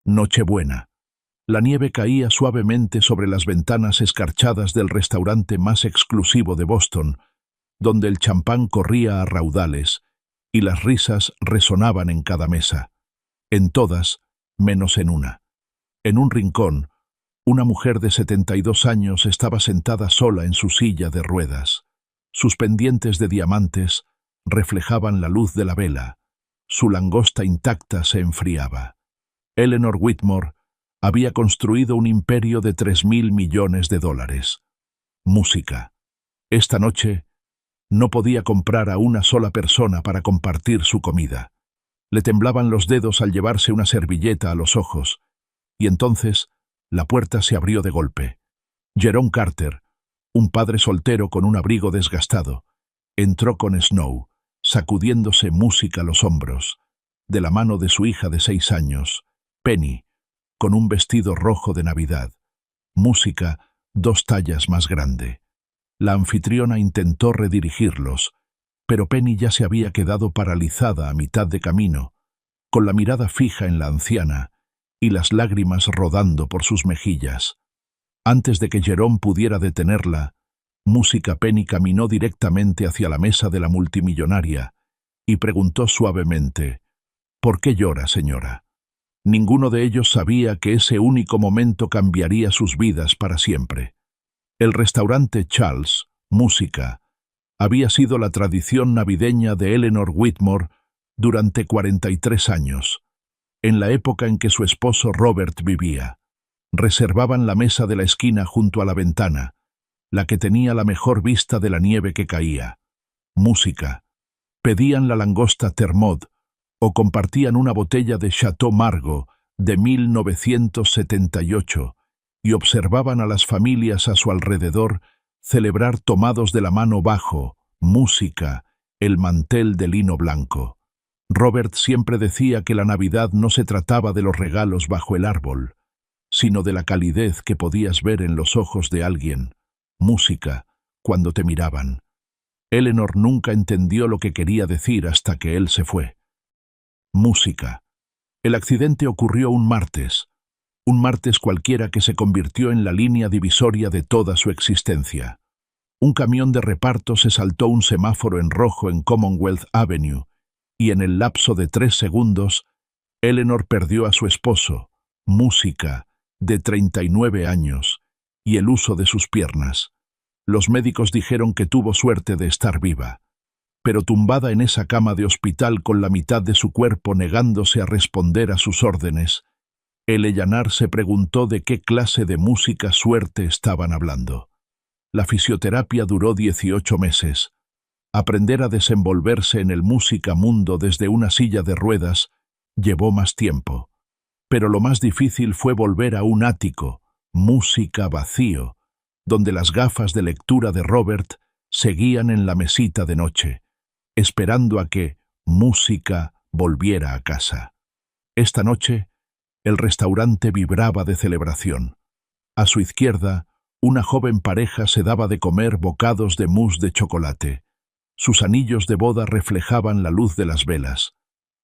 Nochebuena. La nieve caía suavemente sobre las ventanas escarchadas del restaurante más exclusivo de Boston, donde el champán corría a raudales y las risas resonaban en cada mesa. En todas, menos en una. En un rincón, una mujer de 72 años estaba sentada sola en su silla de ruedas. Sus pendientes de diamantes reflejaban la luz de la vela. Su langosta intacta se enfriaba. Eleanor Whitmore había construido un imperio de $3.000 millones. Música. Esta noche no podía comprar a una sola persona para compartir su comida. Le temblaban los dedos al llevarse una servilleta a los ojos, y entonces la puerta se abrió de golpe. Jerome Carter, un padre soltero con un abrigo desgastado, entró con Snow, sacudiéndose música a los hombros, de la mano de su hija de 6 años, Penny, con un vestido rojo de Navidad. Música 2 tallas más grande. La anfitriona intentó redirigirlos, pero Penny ya se había quedado paralizada a mitad de camino, con la mirada fija en la anciana y las lágrimas rodando por sus mejillas. Antes de que Jerome pudiera detenerla, Música Penny caminó directamente hacia la mesa de la multimillonaria y preguntó suavemente: «¿Por qué llora, señora?». Ninguno de ellos sabía que ese único momento cambiaría sus vidas para siempre. El restaurante Charles, Música, había sido la tradición navideña de Eleanor Whitmore durante 43 años, en la época en que su esposo Robert vivía. Reservaban la mesa de la esquina junto a la ventana, la que tenía la mejor vista de la nieve que caía. Música. Pedían la langosta Termod o compartían una botella de Chateau Margaux de 1978 y observaban a las familias a su alrededor celebrar tomados de la mano bajo, música, el mantel de lino blanco. Robert siempre decía que la Navidad no se trataba de los regalos bajo el árbol, sino de la calidez que podías ver en los ojos de alguien. Música, cuando te miraban. Eleanor nunca entendió lo que quería decir hasta que él se fue. Música. El accidente ocurrió un martes cualquiera que se convirtió en la línea divisoria de toda su existencia. Un camión de reparto se saltó un semáforo en rojo en Commonwealth Avenue, y en el lapso de 3 segundos, Eleanor perdió a su esposo, Música, de 39 años, y el uso de sus piernas. Los médicos dijeron que tuvo suerte de estar viva, pero tumbada en esa cama de hospital con la mitad de su cuerpo negándose a responder a sus órdenes, Eleanor se preguntó de qué clase de música suerte estaban hablando. La fisioterapia duró 18 meses. Aprender a desenvolverse en el música mundo desde una silla de ruedas llevó más tiempo. Pero lo más difícil fue volver a un ático, música vacío, donde las gafas de lectura de Robert seguían en la mesita de noche, esperando a que Música volviera a casa. Esta noche, el restaurante vibraba de celebración. A su izquierda, una joven pareja se daba de comer bocados de mousse de chocolate. Sus anillos de boda reflejaban la luz de las velas.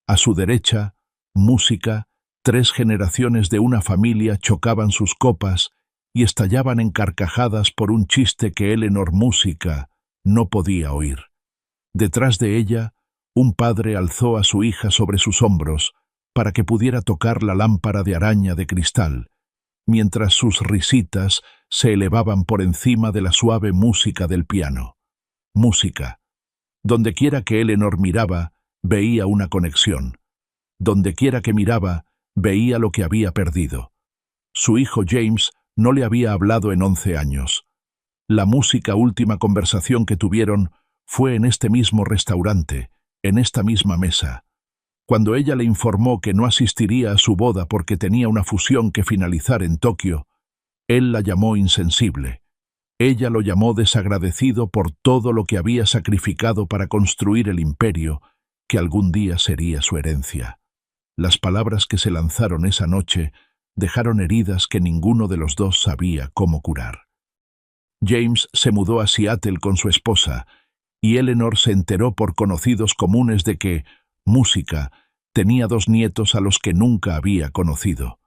A su derecha, Música, 3 generaciones de una familia chocaban sus copas y estallaban en carcajadas por un chiste que Eleanor Música no podía oír. Detrás de ella, un padre alzó a su hija sobre sus hombros para que pudiera tocar la lámpara de araña de cristal, mientras sus risitas se elevaban por encima de la suave música del piano. Música. Dondequiera que Eleanor miraba, veía una conexión. Dondequiera que miraba, veía lo que había perdido. Su hijo James no le había hablado en 11 años. La última conversación que tuvieron fue en este mismo restaurante, en esta misma mesa. Cuando ella le informó que no asistiría a su boda porque tenía una fusión que finalizar en Tokio, él la llamó insensible. Ella lo llamó desagradecido por todo lo que había sacrificado para construir el imperio que algún día sería su herencia. Las palabras que se lanzaron esa noche dejaron heridas que ninguno de los dos sabía cómo curar. James se mudó a Seattle con su esposa, y Eleanor se enteró por conocidos comunes de que Música tenía 2 nietos a los que nunca había conocido.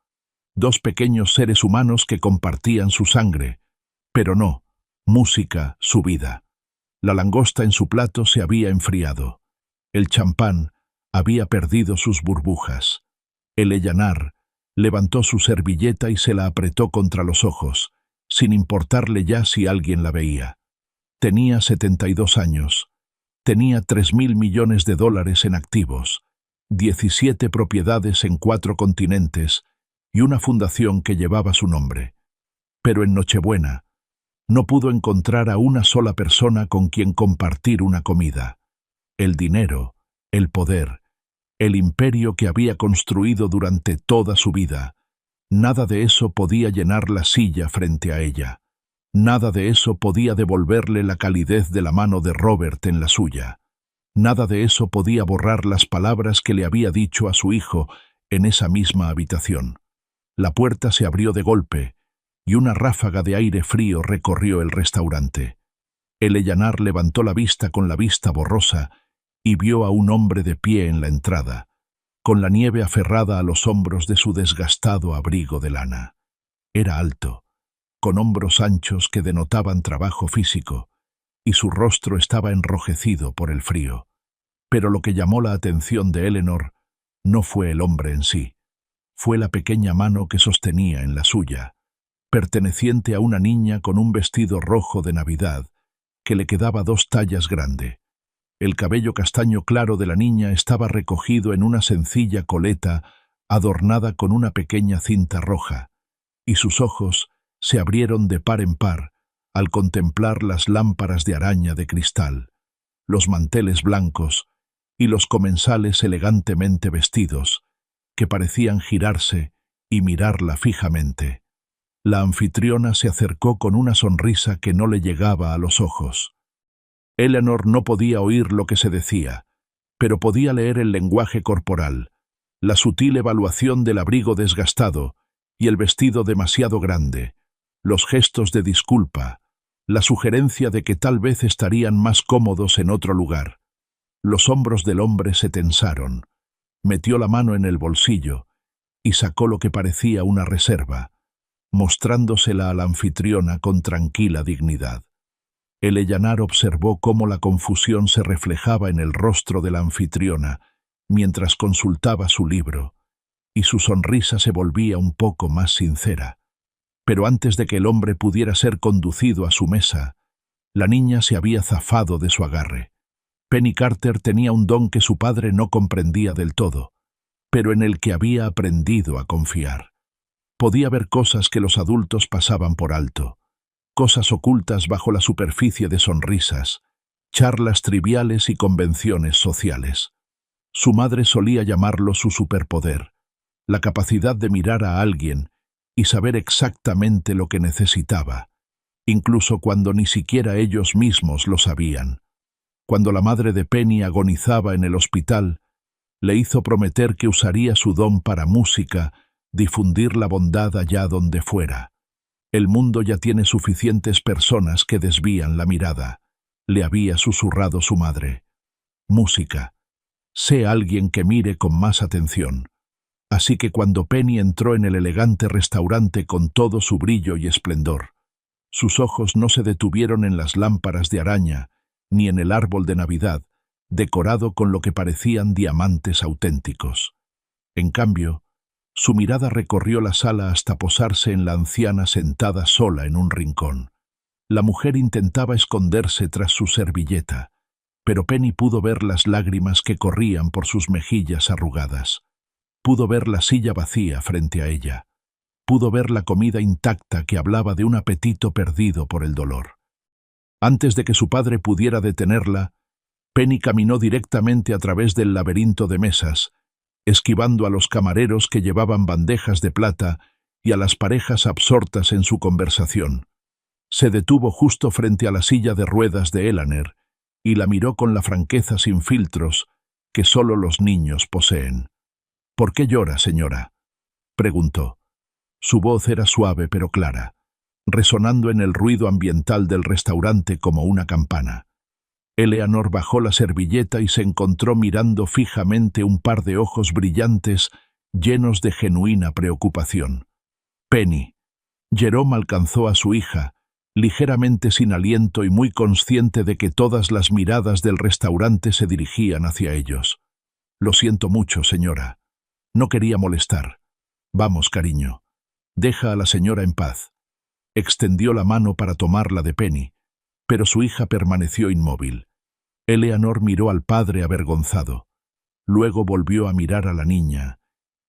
Dos pequeños seres humanos que compartían su sangre, pero no, música, su vida. La langosta en su plato se había enfriado. El champán había perdido sus burbujas. El Ellanar levantó su servilleta y se la apretó contra los ojos, sin importarle ya si alguien la veía. Tenía 72 años. Tenía 3.000 millones de dólares en activos, 17 propiedades en 4 continentes y una fundación que llevaba su nombre. Pero en Nochebuena no pudo encontrar a una sola persona con quien compartir una comida. El dinero, el poder, el imperio que había construido durante toda su vida, nada de eso podía llenar la silla frente a ella. Nada de eso podía devolverle la calidez de la mano de Robert en la suya. Nada de eso podía borrar las palabras que le había dicho a su hijo en esa misma habitación. La puerta se abrió de golpe y una ráfaga de aire frío recorrió el restaurante. El Ellanar levantó la vista con la vista borrosa y vio a un hombre de pie en la entrada, con la nieve aferrada a los hombros de su desgastado abrigo de lana. Era alto, con hombros anchos que denotaban trabajo físico, y su rostro estaba enrojecido por el frío. Pero lo que llamó la atención de Eleanor no fue el hombre en sí, fue la pequeña mano que sostenía en la suya, perteneciente a una niña con un vestido rojo de Navidad que le quedaba 2 tallas grande. El cabello castaño claro de la niña estaba recogido en una sencilla coleta adornada con una pequeña cinta roja, y sus ojos se abrieron de par en par al contemplar las lámparas de araña de cristal, los manteles blancos y los comensales elegantemente vestidos, que parecían girarse y mirarla fijamente. La anfitriona se acercó con una sonrisa que no le llegaba a los ojos. Eleanor no podía oír lo que se decía, pero podía leer el lenguaje corporal, la sutil evaluación del abrigo desgastado y el vestido demasiado grande, los gestos de disculpa, la sugerencia de que tal vez estarían más cómodos en otro lugar. Los hombros del hombre se tensaron, metió la mano en el bolsillo y sacó lo que parecía una reserva, mostrándosela a la anfitriona con tranquila dignidad. El Ellanar observó cómo la confusión se reflejaba en el rostro de la anfitriona mientras consultaba su libro, y su sonrisa se volvía un poco más sincera. Pero antes de que el hombre pudiera ser conducido a su mesa, la niña se había zafado de su agarre. Penny Carter tenía un don que su padre no comprendía del todo, pero en el que había aprendido a confiar. Podía ver cosas que los adultos pasaban por alto, cosas ocultas bajo la superficie de sonrisas, charlas triviales y convenciones sociales. Su madre solía llamarlo su superpoder, la capacidad de mirar a alguien y saber exactamente lo que necesitaba, incluso cuando ni siquiera ellos mismos lo sabían. Cuando la madre de Penny agonizaba en el hospital, le hizo prometer que usaría su don para música, difundir la bondad allá donde fuera. El mundo ya tiene suficientes personas que desvían la mirada, le había susurrado su madre. Música. Sé alguien que mire con más atención. Así que cuando Penny entró en el elegante restaurante con todo su brillo y esplendor, sus ojos no se detuvieron en las lámparas de araña, ni en el árbol de Navidad, decorado con lo que parecían diamantes auténticos. En cambio, su mirada recorrió la sala hasta posarse en la anciana sentada sola en un rincón. La mujer intentaba esconderse tras su servilleta, pero Penny pudo ver las lágrimas que corrían por sus mejillas arrugadas. Pudo ver la silla vacía frente a ella. Pudo ver la comida intacta que hablaba de un apetito perdido por el dolor. Antes de que su padre pudiera detenerla, Penny caminó directamente a través del laberinto de mesas, esquivando a los camareros que llevaban bandejas de plata y a las parejas absortas en su conversación. Se detuvo justo frente a la silla de ruedas de Eleanor y la miró con la franqueza sin filtros que solo los niños poseen. «¿Por qué llora, señora?», preguntó. Su voz era suave pero clara, resonando en el ruido ambiental del restaurante como una campana. Eleanor bajó la servilleta y se encontró mirando fijamente un par de ojos brillantes llenos de genuina preocupación. Penny. Jerome alcanzó a su hija, ligeramente sin aliento y muy consciente de que todas las miradas del restaurante se dirigían hacia ellos. Lo siento mucho, señora. No quería molestar. Vamos, cariño. Deja a la señora en paz. Extendió la mano para tomarla de Penny, pero su hija permaneció inmóvil. Eleanor miró al padre avergonzado. Luego volvió a mirar a la niña,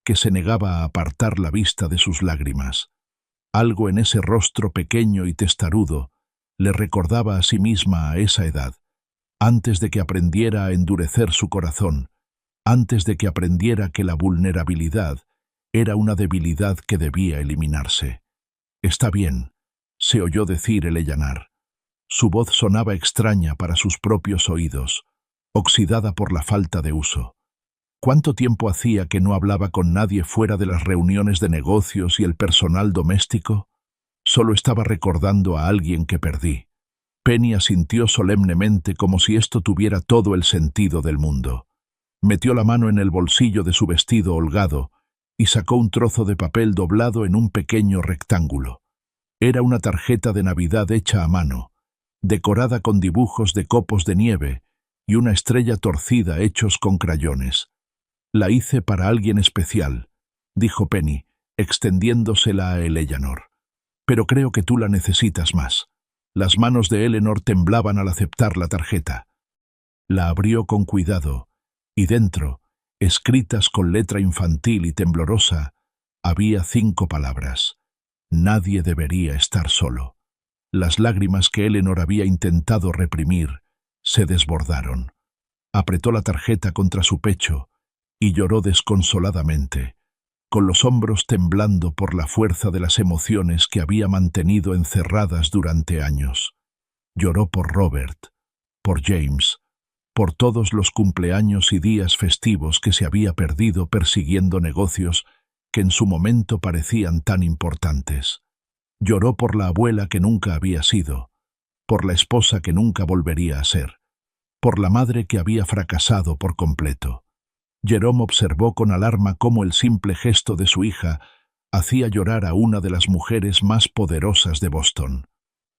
que se negaba a apartar la vista de sus lágrimas. Algo en ese rostro pequeño y testarudo le recordaba a sí misma a esa edad, antes de que aprendiera a endurecer su corazón, antes de que aprendiera que la vulnerabilidad era una debilidad que debía eliminarse. «Está bien», se oyó decir Eleanor. Su voz sonaba extraña para sus propios oídos, oxidada por la falta de uso. ¿Cuánto tiempo hacía que no hablaba con nadie fuera de las reuniones de negocios y el personal doméstico? Solo estaba recordando a alguien que perdí. Penny asintió solemnemente como si esto tuviera todo el sentido del mundo. Metió la mano en el bolsillo de su vestido holgado y sacó un trozo de papel doblado en un pequeño rectángulo. Era una tarjeta de Navidad hecha a mano, decorada con dibujos de copos de nieve y una estrella torcida hechos con crayones. «La hice para alguien especial», dijo Penny, extendiéndosela a Eleanor. «Pero creo que tú la necesitas más». Las manos de Eleanor temblaban al aceptar la tarjeta. La abrió con cuidado, y dentro, escritas con letra infantil y temblorosa, había 5 palabras. Nadie debería estar solo. Las lágrimas que Eleanor había intentado reprimir se desbordaron. Apretó la tarjeta contra su pecho y lloró desconsoladamente, con los hombros temblando por la fuerza de las emociones que había mantenido encerradas durante años. Lloró por Robert, por James, por todos los cumpleaños y días festivos que se había perdido persiguiendo negocios que en su momento parecían tan importantes. Lloró por la abuela que nunca había sido, por la esposa que nunca volvería a ser, por la madre que había fracasado por completo. Jerome observó con alarma cómo el simple gesto de su hija hacía llorar a una de las mujeres más poderosas de Boston.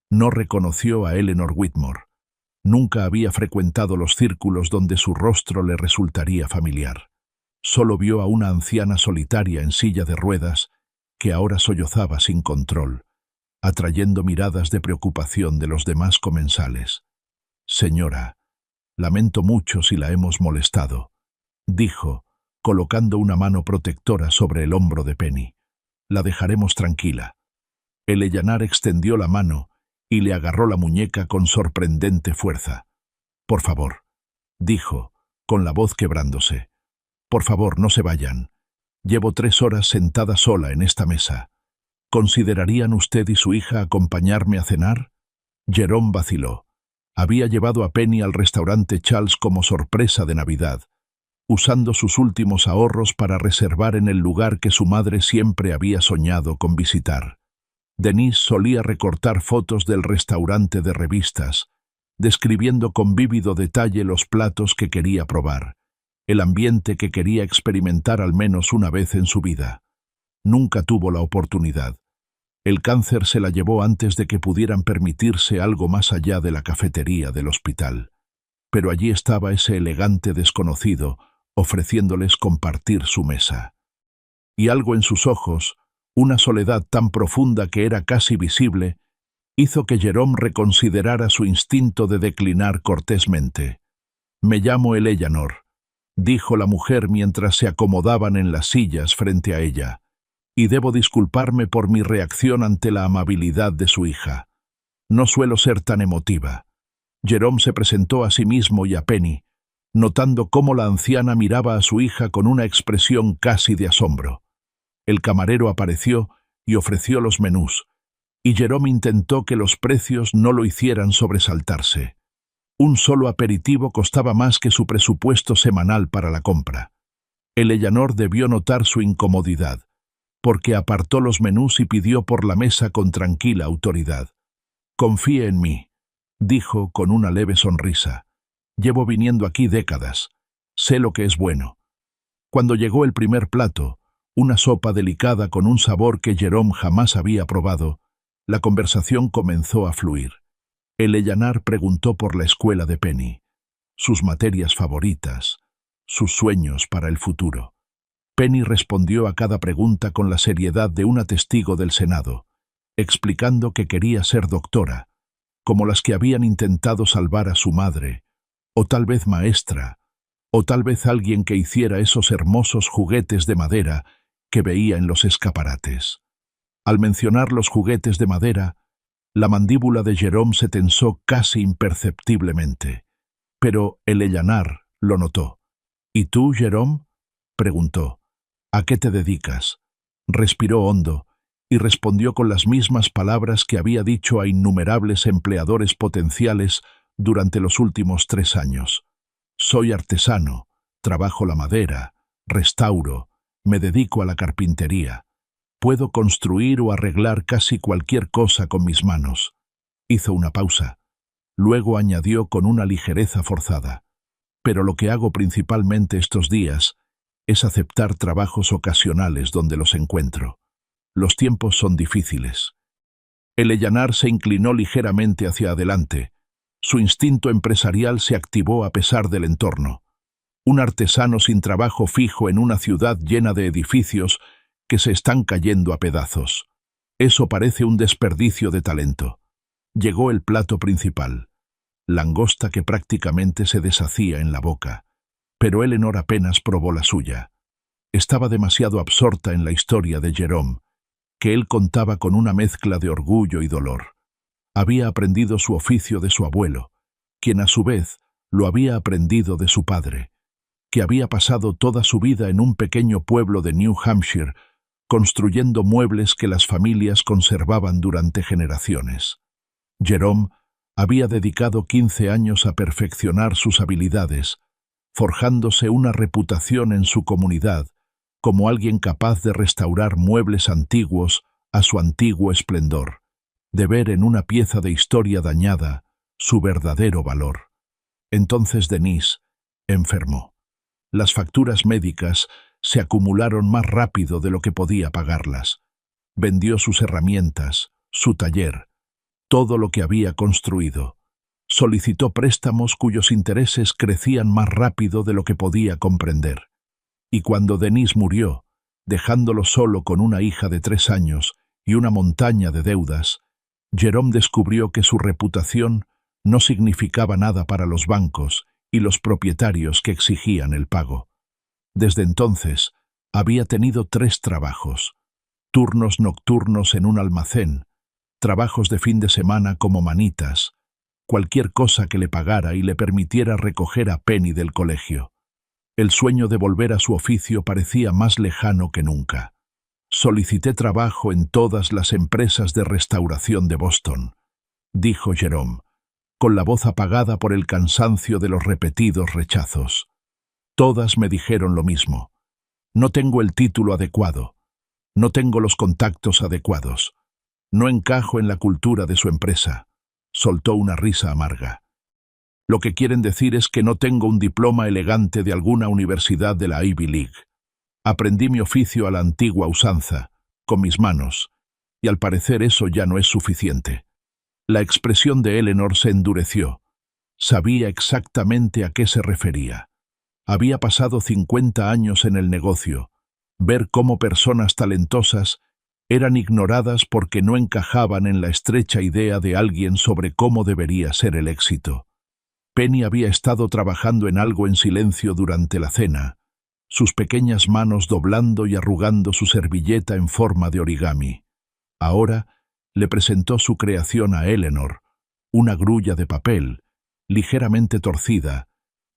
No reconoció a Eleanor Whitmore. Nunca había frecuentado los círculos donde su rostro le resultaría familiar. Solo vio a una anciana solitaria en silla de ruedas que ahora sollozaba sin control, atrayendo miradas de preocupación de los demás comensales. «Señora, lamento mucho si la hemos molestado», dijo, colocando una mano protectora sobre el hombro de Penny. «La dejaremos tranquila». Eleanor extendió la mano y le agarró la muñeca con sorprendente fuerza. «Por favor», dijo, con la voz quebrándose. «Por favor, no se vayan. Llevo 3 horas sentada sola en esta mesa. ¿Considerarían usted y su hija acompañarme a cenar?» Jerome vaciló. Había llevado a Penny al restaurante Charles como sorpresa de Navidad, usando sus últimos ahorros para reservar en el lugar que su madre siempre había soñado con visitar. Denise solía recortar fotos del restaurante de revistas, describiendo con vívido detalle los platos que quería probar, el ambiente que quería experimentar al menos una vez en su vida. Nunca tuvo la oportunidad. El cáncer se la llevó antes de que pudieran permitirse algo más allá de la cafetería del hospital. Pero allí estaba ese elegante desconocido, ofreciéndoles compartir su mesa. Y algo en sus ojos, una soledad tan profunda que era casi visible, hizo que Jerome reconsiderara su instinto de declinar cortésmente. «Me llamo Eleanor», dijo la mujer mientras se acomodaban en las sillas frente a ella, «y debo disculparme por mi reacción ante la amabilidad de su hija. No suelo ser tan emotiva». Jerome se presentó a sí mismo y a Penny, notando cómo la anciana miraba a su hija con una expresión casi de asombro. El camarero apareció y ofreció los menús, y Jerome intentó que los precios no lo hicieran sobresaltarse. Un solo aperitivo costaba más que su presupuesto semanal para la compra. Eleanor debió notar su incomodidad, porque apartó los menús y pidió por la mesa con tranquila autoridad. «Confíe en mí», dijo con una leve sonrisa. «Llevo viniendo aquí décadas. Sé lo que es bueno». Cuando llegó el primer plato, una sopa delicada con un sabor que Jerome jamás había probado. La conversación comenzó a fluir. El Eleanor preguntó por la escuela de Penny, sus materias favoritas, sus sueños para el futuro. Penny respondió a cada pregunta con la seriedad de una testigo del Senado, explicando que quería ser doctora, como las que habían intentado salvar a su madre, o tal vez maestra, o tal vez alguien que hiciera esos hermosos juguetes de madera que veía en los escaparates. Al mencionar los juguetes de madera, la mandíbula de Jerome se tensó casi imperceptiblemente, pero el Eleanor lo notó. «¿Y tú, Jerome?», preguntó. «¿A qué te dedicas?». Respiró hondo y respondió con las mismas palabras que había dicho a innumerables empleadores potenciales durante los últimos 3 años. «Soy artesano, trabajo la madera, restauro, me dedico a la carpintería. Puedo construir o arreglar casi cualquier cosa con mis manos». Hizo una pausa. Luego añadió con una ligereza forzada. «Pero lo que hago principalmente estos días es aceptar trabajos ocasionales donde los encuentro. Los tiempos son difíciles». El Eleanor se inclinó ligeramente hacia adelante. Su instinto empresarial se activó a pesar del entorno. Un artesano sin trabajo fijo en una ciudad llena de edificios que se están cayendo a pedazos. Eso parece un desperdicio de talento. Llegó el plato principal, langosta que prácticamente se deshacía en la boca, pero Eleanor apenas probó la suya. Estaba demasiado absorta en la historia de Jerome, que él contaba con una mezcla de orgullo y dolor. Había aprendido su oficio de su abuelo, quien a su vez lo había aprendido de su padre, que había pasado toda su vida en un pequeño pueblo de New Hampshire, construyendo muebles que las familias conservaban durante generaciones. Jerome había dedicado 15 años a perfeccionar sus habilidades, forjándose una reputación en su comunidad como alguien capaz de restaurar muebles antiguos a su antiguo esplendor, de ver en una pieza de historia dañada su verdadero valor. Entonces Denise enfermó. Las facturas médicas se acumularon más rápido de lo que podía pagarlas. Vendió sus herramientas, su taller, todo lo que había construido. Solicitó préstamos cuyos intereses crecían más rápido de lo que podía comprender. Y cuando Denise murió, dejándolo solo con una hija de 3 años y una montaña de deudas, Jerome descubrió que su reputación no significaba nada para los bancos y los propietarios que exigían el pago. Desde entonces, había tenido 3 trabajos: turnos nocturnos en un almacén, trabajos de fin de semana como manitas, cualquier cosa que le pagara y le permitiera recoger a Penny del colegio. El sueño de volver a su oficio parecía más lejano que nunca. «Solicité trabajo en todas las empresas de restauración de Boston», dijo Jerome, con la voz apagada por el cansancio de los repetidos rechazos. «Todas me dijeron lo mismo. No tengo el título adecuado. No tengo los contactos adecuados. No encajo en la cultura de su empresa». Soltó una risa amarga. «Lo que quieren decir es que no tengo un diploma elegante de alguna universidad de la Ivy League. Aprendí mi oficio a la antigua usanza, con mis manos, y al parecer eso ya no es suficiente». La expresión de Eleanor se endureció. Sabía exactamente a qué se refería. Había pasado 50 años en el negocio, ver cómo personas talentosas eran ignoradas porque no encajaban en la estrecha idea de alguien sobre cómo debería ser el éxito. Penny había estado trabajando en algo en silencio durante la cena, sus pequeñas manos doblando y arrugando su servilleta en forma de origami. Ahora le presentó su creación a Eleanor, una grulla de papel, ligeramente torcida,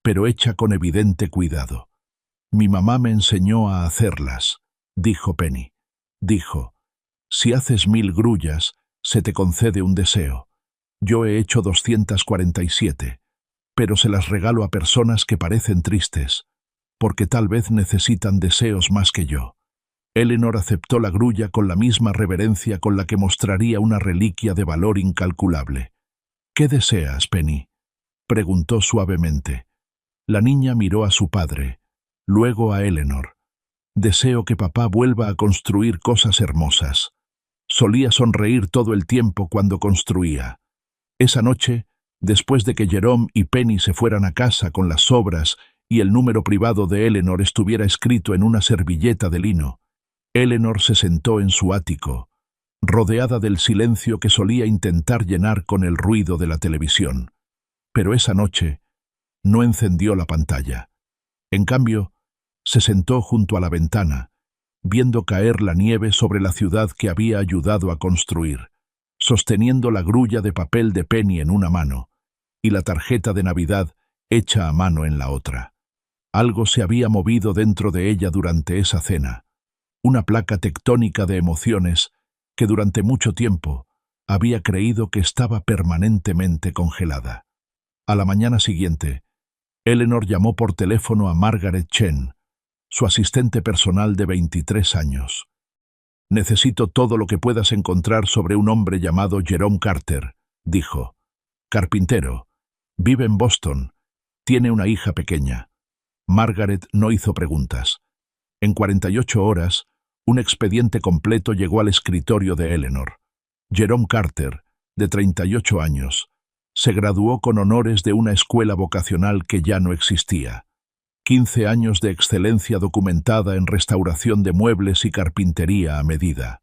pero hecha con evidente cuidado. «Mi mamá me enseñó a hacerlas», dijo Penny. Dijo: «Si haces 1000 grullas, se te concede un deseo. Yo he hecho 247, pero se las regalo a personas que parecen tristes, porque tal vez necesitan deseos más que yo». Eleanor aceptó la grulla con la misma reverencia con la que mostraría una reliquia de valor incalculable. «¿Qué deseas, Penny?», preguntó suavemente. La niña miró a su padre, luego a Eleanor. Deseo que papá vuelva a construir cosas hermosas. Solía sonreír todo el tiempo cuando construía. Esa noche, después de que Jerome y Penny se fueran a casa con las sobras y el número privado de Eleanor estuviera escrito en una servilleta de lino, Eleanor se sentó en su ático, rodeada del silencio que solía intentar llenar con el ruido de la televisión. Pero esa noche no encendió la pantalla. En cambio, se sentó junto a la ventana, viendo caer la nieve sobre la ciudad que había ayudado a construir, sosteniendo la grulla de papel de Penny en una mano y la tarjeta de Navidad hecha a mano en la otra. Algo se había movido dentro de ella durante esa cena, una placa tectónica de emociones que durante mucho tiempo había creído que estaba permanentemente congelada. A la mañana siguiente, Eleanor llamó por teléfono a Margaret Chen, su asistente personal de 23 años. «Necesito todo lo que puedas encontrar sobre un hombre llamado Jerome Carter», dijo. «Carpintero, vive en Boston, tiene una hija pequeña». Margaret no hizo preguntas. En 48 horas, un expediente completo llegó al escritorio de Eleanor. Jerome Carter, de 38 años, se graduó con honores de una escuela vocacional que ya no existía. 15 años de excelencia documentada en restauración de muebles y carpintería a medida.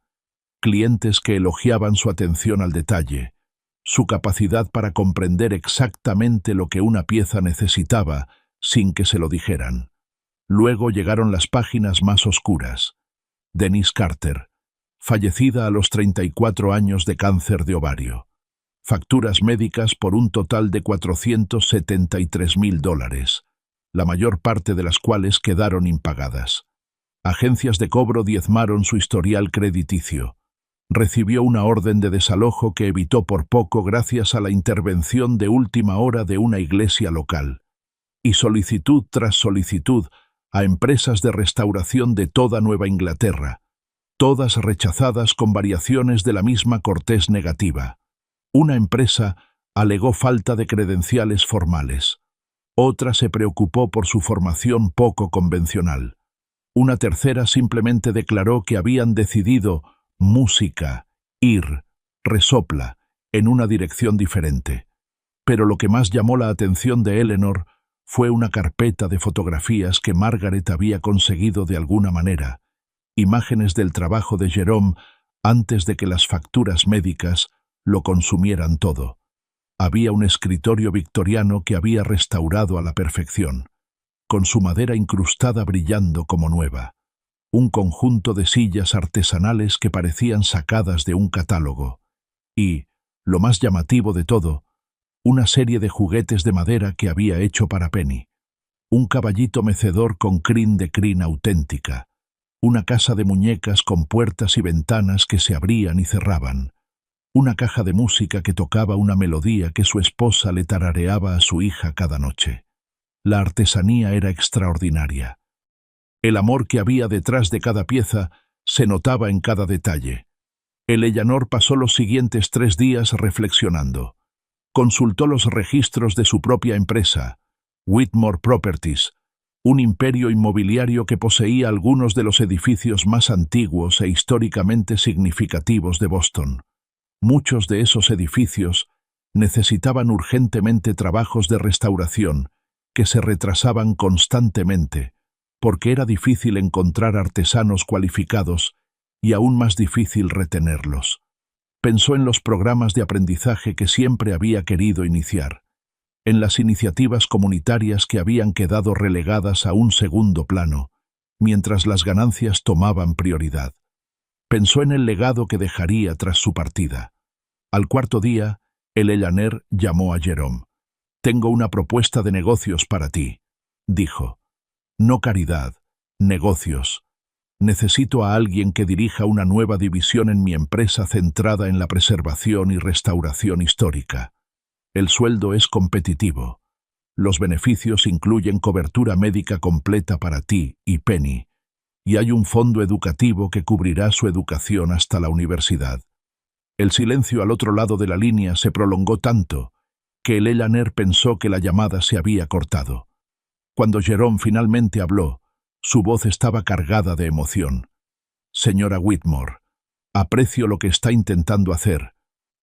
Clientes que elogiaban su atención al detalle, su capacidad para comprender exactamente lo que una pieza necesitaba sin que se lo dijeran. Luego llegaron las páginas más oscuras. Denise Carter, fallecida a los 34 años de cáncer de ovario. Facturas médicas por un total de $473,000, la mayor parte de las cuales quedaron impagadas. Agencias de cobro diezmaron su historial crediticio. Recibió una orden de desalojo que evitó por poco gracias a la intervención de última hora de una iglesia local. Y solicitud tras solicitud a empresas de restauración de toda Nueva Inglaterra, todas rechazadas con variaciones de la misma cortez negativa. Una empresa alegó falta de credenciales formales. Otra se preocupó por su formación poco convencional. Una tercera simplemente declaró que habían decidido música, ir, resopla, en una dirección diferente. Pero lo que más llamó la atención de Eleanor fue una carpeta de fotografías que Margaret había conseguido de alguna manera, imágenes del trabajo de Jerome antes de que las facturas médicas lo consumieran todo. Había un escritorio victoriano que había restaurado a la perfección, con su madera incrustada brillando como nueva, un conjunto de sillas artesanales que parecían sacadas de un catálogo, y, lo más llamativo de todo, una serie de juguetes de madera que había hecho para Penny, un caballito mecedor con crin de crin auténtica, una casa de muñecas con puertas y ventanas que se abrían y cerraban, una caja de música que tocaba una melodía que su esposa le tarareaba a su hija cada noche. La artesanía era extraordinaria. El amor que había detrás de cada pieza se notaba en cada detalle. Eleanor pasó los siguientes 3 días reflexionando. Consultó los registros de su propia empresa, Whitmore Properties, un imperio inmobiliario que poseía algunos de los edificios más antiguos e históricamente significativos de Boston. Muchos de esos edificios necesitaban urgentemente trabajos de restauración que se retrasaban constantemente porque era difícil encontrar artesanos cualificados y aún más difícil retenerlos. Pensó en los programas de aprendizaje que siempre había querido iniciar, en las iniciativas comunitarias que habían quedado relegadas a un segundo plano, mientras las ganancias tomaban prioridad. Pensó en el legado que dejaría tras su partida. Al cuarto día, Eleanor llamó a Jerome. «Tengo una propuesta de negocios para ti», dijo. «No caridad, negocios. Necesito a alguien que dirija una nueva división en mi empresa centrada en la preservación y restauración histórica. El sueldo es competitivo. Los beneficios incluyen cobertura médica completa para ti y Penny, y hay un fondo educativo que cubrirá su educación hasta la universidad». El silencio al otro lado de la línea se prolongó tanto que Eleanor pensó que la llamada se había cortado. Cuando Jerome finalmente habló, Su voz estaba cargada de emoción. Señora Whitmore, aprecio lo que está intentando hacer,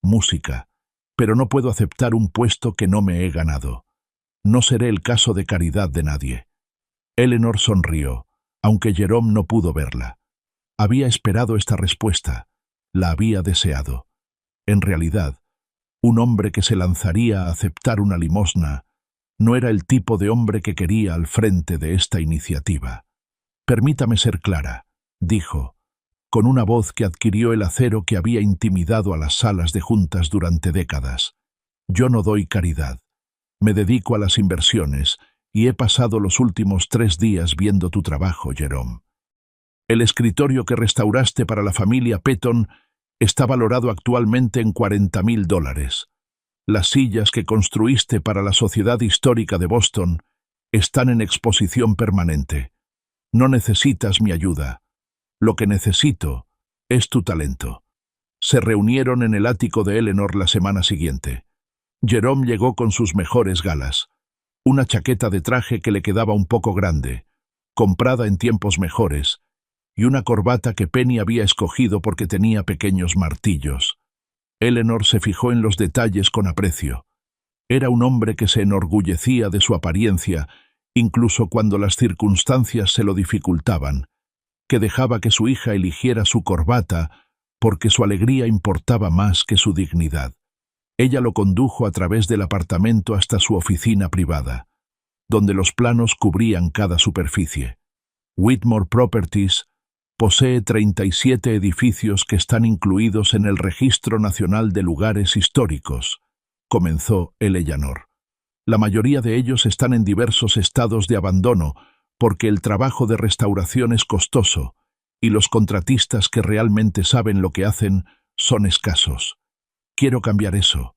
música, pero no puedo aceptar un puesto que no me he ganado. No seré el caso de caridad de nadie. Eleanor sonrió, aunque Jerome no pudo verla. Había esperado esta respuesta, la había deseado. En realidad, un hombre que se lanzaría a aceptar una limosna no era el tipo de hombre que quería al frente de esta iniciativa. Permítame ser clara, dijo, con una voz que adquirió el acero que había intimidado a las salas de juntas durante décadas. Yo no doy caridad. Me dedico a las inversiones y he pasado los últimos 3 días viendo tu trabajo, Jerome. El escritorio que restauraste para la familia Petton está valorado actualmente en $40,000. Las sillas que construiste para la Sociedad Histórica de Boston están en exposición permanente. No necesitas mi ayuda. Lo que necesito es tu talento. Se reunieron en el ático de Eleanor la semana siguiente. Jerome llegó con sus mejores galas. Una chaqueta de traje que le quedaba un poco grande, comprada en tiempos mejores, y una corbata que Penny había escogido porque tenía pequeños martillos. Eleanor se fijó en los detalles con aprecio. Era un hombre que se enorgullecía de su apariencia, incluso cuando las circunstancias se lo dificultaban, que dejaba que su hija eligiera su corbata porque su alegría importaba más que su dignidad. Ella lo condujo a través del apartamento hasta su oficina privada, donde los planos cubrían cada superficie. Whitmore Properties posee 37 edificios que están incluidos en el Registro Nacional de Lugares Históricos, comenzó Eleanor. La mayoría de ellos están en diversos estados de abandono porque el trabajo de restauración es costoso y los contratistas que realmente saben lo que hacen son escasos. Quiero cambiar eso.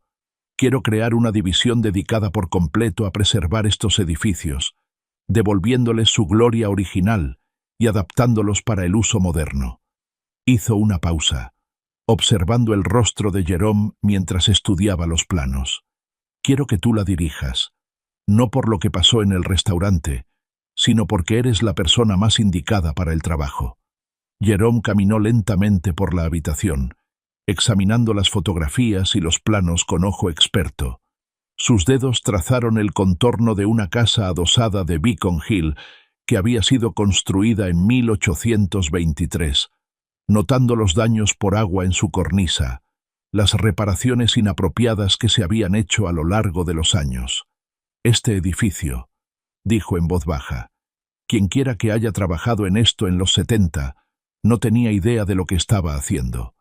Quiero crear una división dedicada por completo a preservar estos edificios, devolviéndoles su gloria original y adaptándolos para el uso moderno. Hizo una pausa, observando el rostro de Jerome mientras estudiaba los planos. Quiero que tú la dirijas, no por lo que pasó en el restaurante, sino porque eres la persona más indicada para el trabajo. Jerome caminó lentamente por la habitación, examinando las fotografías y los planos con ojo experto. Sus dedos trazaron el contorno de una casa adosada de Beacon Hill que había sido construida en 1823, notando los daños por agua en su cornisa, las reparaciones inapropiadas que se habían hecho a lo largo de los años. Este edificio, dijo en voz baja, quienquiera que haya trabajado en esto en los 70, no tenía idea de lo que estaba haciendo.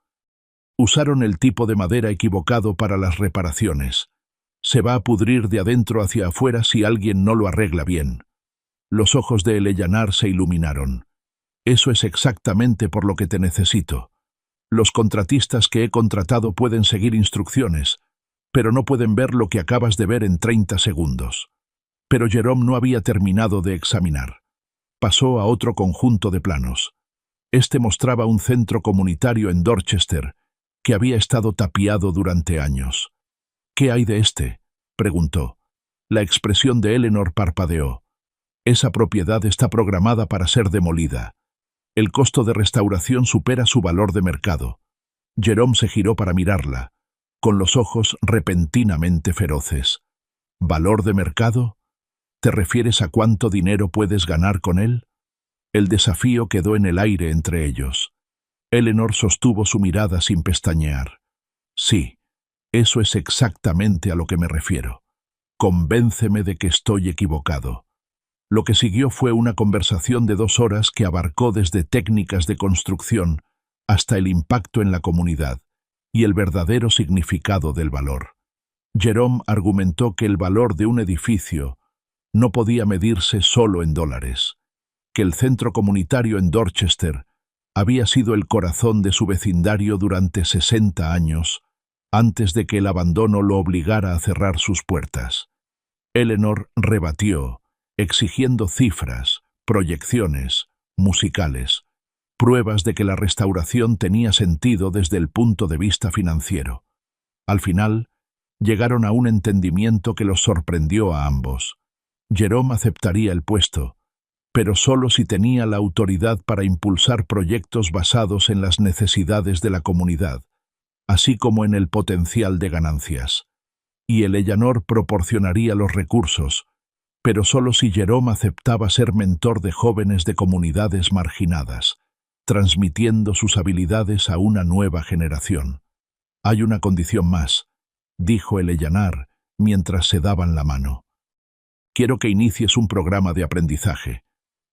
Usaron el tipo de madera equivocado para las reparaciones. Se va a pudrir de adentro hacia afuera si alguien no lo arregla bien. Los ojos de Eleanor se iluminaron. Eso es exactamente por lo que te necesito. Los contratistas que he contratado pueden seguir instrucciones, pero no pueden ver lo que acabas de ver en 30 segundos. Pero Jerome no había terminado de examinar. Pasó a otro conjunto de planos. Este mostraba un centro comunitario en Dorchester, que había estado tapiado durante años. «¿Qué hay de este?», preguntó. La expresión de Eleanor parpadeó. Esa propiedad está programada para ser demolida. El costo de restauración supera su valor de mercado. Jerome se giró para mirarla, con los ojos repentinamente feroces. ¿Valor de mercado? ¿Te refieres a cuánto dinero puedes ganar con él? El desafío quedó en el aire entre ellos. Eleanor sostuvo su mirada sin pestañear. Sí, eso es exactamente a lo que me refiero. Convénceme de que estoy equivocado. Lo que siguió fue una conversación de 2 horas que abarcó desde técnicas de construcción hasta el impacto en la comunidad y el verdadero significado del valor. Jerome argumentó que el valor de un edificio no podía medirse solo en dólares, que el centro comunitario en Dorchester había sido el corazón de su vecindario durante 60 años, antes de que el abandono lo obligara a cerrar sus puertas. Eleanor rebatió, exigiendo cifras, proyecciones, musicales, pruebas de que la restauración tenía sentido desde el punto de vista financiero. Al final, llegaron a un entendimiento que los sorprendió a ambos. Jerome aceptaría el puesto, pero solo si tenía la autoridad para impulsar proyectos basados en las necesidades de la comunidad, así como en el potencial de ganancias. Y Eleanor proporcionaría los recursos, pero solo si Jerome aceptaba ser mentor de jóvenes de comunidades marginadas, transmitiendo sus habilidades a una nueva generación. «Hay una condición más», dijo Eleanor mientras se daban la mano. «Quiero que inicies un programa de aprendizaje.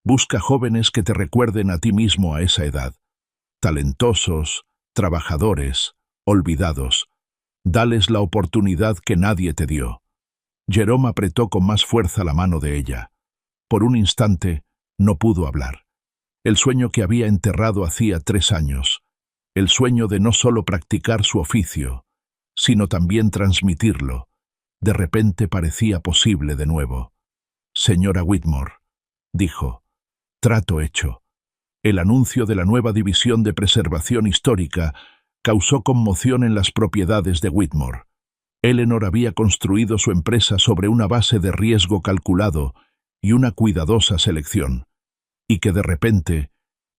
Busca jóvenes que te recuerden a ti mismo a esa edad. Talentosos, trabajadores, olvidados. Dales la oportunidad que nadie te dio». Jerome apretó con más fuerza la mano de ella. Por un instante, no pudo hablar. El sueño que había enterrado hacía 3 años. El sueño de no solo practicar su oficio, sino también transmitirlo. De repente parecía posible de nuevo. «Señora Whitmore», dijo, «trato hecho». El anuncio de la nueva división de preservación histórica causó conmoción en las propiedades de Whitmore. Eleanor había construido su empresa sobre una base de riesgo calculado y una cuidadosa selección, y que de repente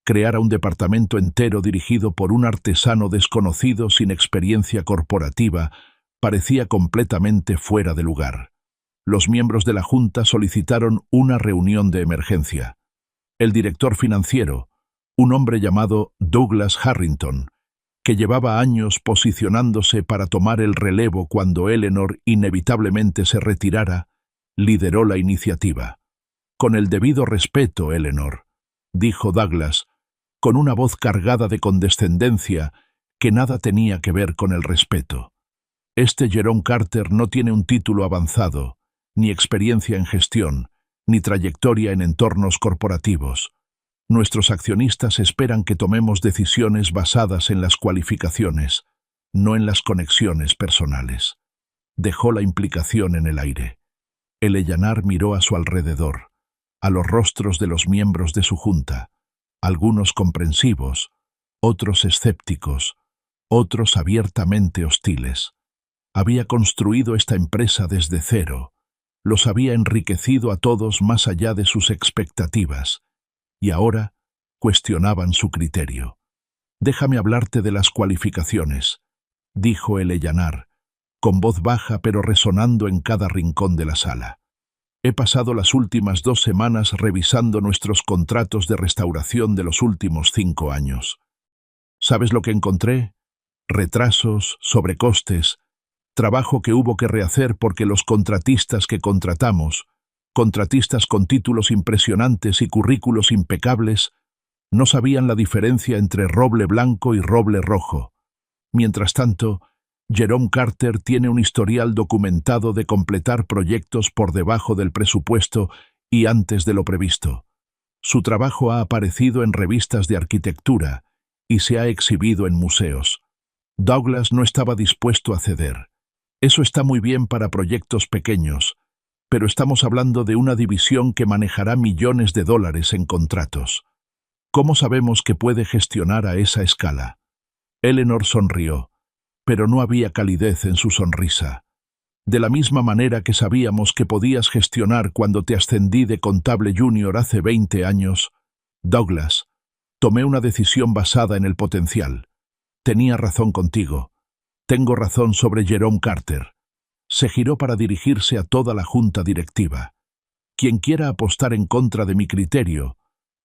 creara un departamento entero dirigido por un artesano desconocido sin experiencia corporativa parecía completamente fuera de lugar. Los miembros de la Junta solicitaron una reunión de emergencia. El director financiero, un hombre llamado Douglas Harrington, que llevaba años posicionándose para tomar el relevo cuando Eleanor inevitablemente se retirara, lideró la iniciativa. «Con el debido respeto, Eleanor», dijo Douglas, con una voz cargada de condescendencia que nada tenía que ver con el respeto. «Este Jerome Carter no tiene un título avanzado, ni experiencia en gestión, ni trayectoria en entornos corporativos. Nuestros accionistas esperan que tomemos decisiones basadas en las cualificaciones, no en las conexiones personales». Dejó la implicación en el aire. Eleanor miró a su alrededor, a los rostros de los miembros de su junta, algunos comprensivos, otros escépticos, otros abiertamente hostiles. Había construido esta empresa desde cero, los había enriquecido a todos más allá de sus expectativas, y ahora cuestionaban su criterio. «Déjame hablarte de las cualificaciones», dijo Eleanor, con voz baja pero resonando en cada rincón de la sala. «He pasado las últimas 2 semanas revisando nuestros contratos de restauración de los últimos 5 años. ¿Sabes lo que encontré? Retrasos, sobrecostes, trabajo que hubo que rehacer porque los contratistas que contratamos, contratistas con títulos impresionantes y currículos impecables, no sabían la diferencia entre roble blanco y roble rojo. Mientras tanto, Jerome Carter tiene un historial documentado de completar proyectos por debajo del presupuesto y antes de lo previsto. Su trabajo ha aparecido en revistas de arquitectura y se ha exhibido en museos. Douglas no estaba dispuesto a ceder. Eso está muy bien para proyectos pequeños, pero estamos hablando de una división que manejará millones de dólares en contratos. ¿Cómo sabemos que puede gestionar a esa escala? Eleanor sonrió, pero no había calidez en su sonrisa. De la misma manera que sabíamos que podías gestionar cuando te ascendí de contable junior hace 20 años, Douglas, tomé una decisión basada en el potencial. Tenía razón contigo. Tengo razón sobre Jerome Carter. Se giró para dirigirse a toda la junta directiva. Quien quiera apostar en contra de mi criterio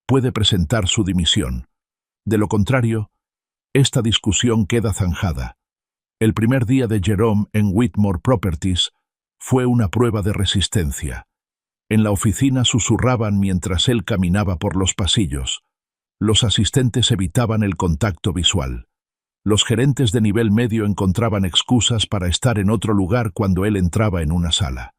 puede presentar su dimisión. De lo contrario, esta discusión queda zanjada. El primer día de Jerome en Whitmore Properties fue una prueba de resistencia. En la oficina susurraban mientras él caminaba por los pasillos. Los asistentes evitaban el contacto visual. Los gerentes de nivel medio encontraban excusas para estar en otro lugar cuando él entraba en una sala.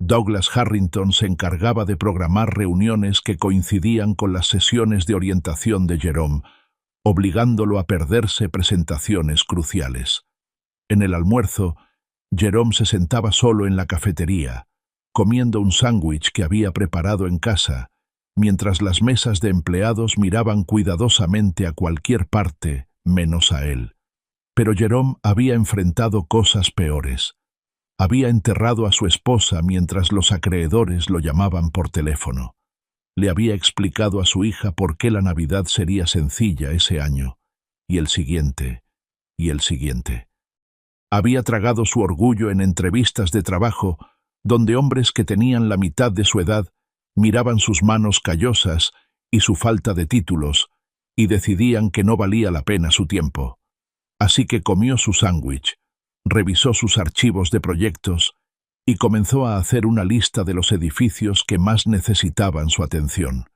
Douglas Harrington se encargaba de programar reuniones que coincidían con las sesiones de orientación de Jerome, obligándolo a perderse presentaciones cruciales. En el almuerzo, Jerome se sentaba solo en la cafetería, comiendo un sándwich que había preparado en casa, mientras las mesas de empleados miraban cuidadosamente a cualquier parte, menos a él. Pero Jerome había enfrentado cosas peores. Había enterrado a su esposa mientras los acreedores lo llamaban por teléfono. Le había explicado a su hija por qué la Navidad sería sencilla ese año, y el siguiente, y el siguiente. Había tragado su orgullo en entrevistas de trabajo, donde hombres que tenían la mitad de su edad miraban sus manos callosas y su falta de títulos, y decidían que no valía la pena su tiempo. Así que comió su sándwich, revisó sus archivos de proyectos y comenzó a hacer una lista de los edificios que más necesitaban su atención.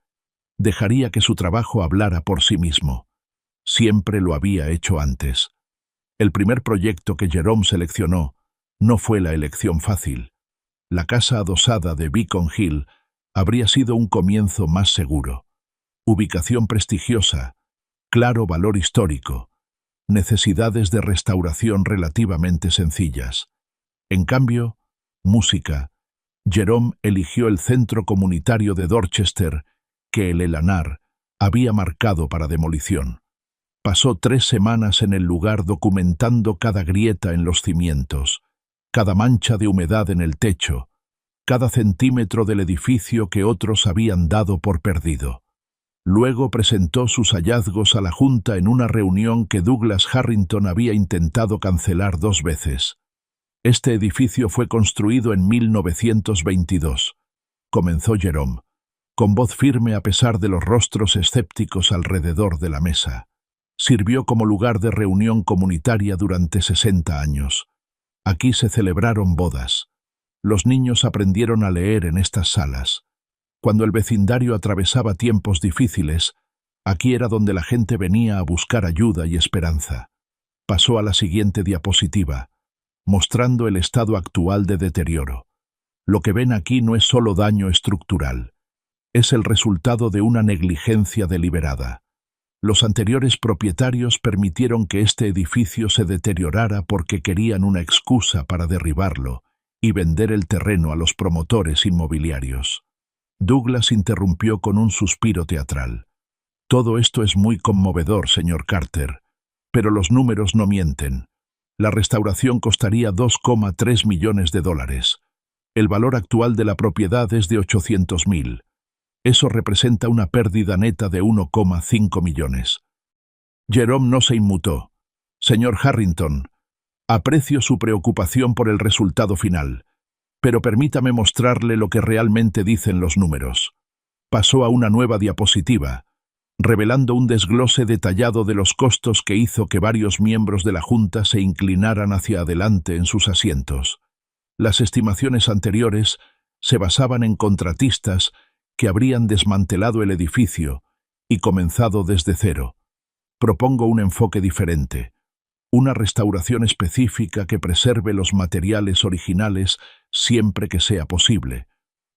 Dejaría que su trabajo hablara por sí mismo. Siempre lo había hecho antes. El primer proyecto que Jerome seleccionó no fue la elección fácil. La casa adosada de Beacon Hill habría sido un comienzo más seguro. Ubicación prestigiosa, claro valor histórico, necesidades de restauración relativamente sencillas. En cambio, música. Jerome eligió el centro comunitario de Dorchester, que el Elanar había marcado para demolición. Pasó 3 semanas en el lugar documentando cada grieta en los cimientos, cada mancha de humedad en el techo, cada centímetro del edificio que otros habían dado por perdido. Luego presentó sus hallazgos a la Junta en una reunión que Douglas Harrington había intentado cancelar 2 veces. Este edificio fue construido en 1922. Comenzó Jerome, con voz firme a pesar de los rostros escépticos alrededor de la mesa. Sirvió como lugar de reunión comunitaria durante 60 años. Aquí se celebraron bodas. Los niños aprendieron a leer en estas salas. Cuando el vecindario atravesaba tiempos difíciles, aquí era donde la gente venía a buscar ayuda y esperanza. Pasó a la siguiente diapositiva, mostrando el estado actual de deterioro. Lo que ven aquí no es solo daño estructural, es el resultado de una negligencia deliberada. Los anteriores propietarios permitieron que este edificio se deteriorara porque querían una excusa para derribarlo y vender el terreno a los promotores inmobiliarios. Douglas interrumpió con un suspiro teatral. Todo esto es muy conmovedor, señor Carter, pero los números no mienten. La restauración costaría $2,3 millones. El valor actual de la propiedad es de $800,000. Eso representa una pérdida neta de 1,5 millones. Jerome no se inmutó. Señor Harrington, aprecio su preocupación por el resultado final, pero permítame mostrarle lo que realmente dicen los números. Pasó a una nueva diapositiva, revelando un desglose detallado de los costos que hizo que varios miembros de la Junta se inclinaran hacia adelante en sus asientos. Las estimaciones anteriores se basaban en contratistas que habrían desmantelado el edificio y comenzado desde cero. Propongo un enfoque diferente, una restauración específica que preserve los materiales originales siempre que sea posible,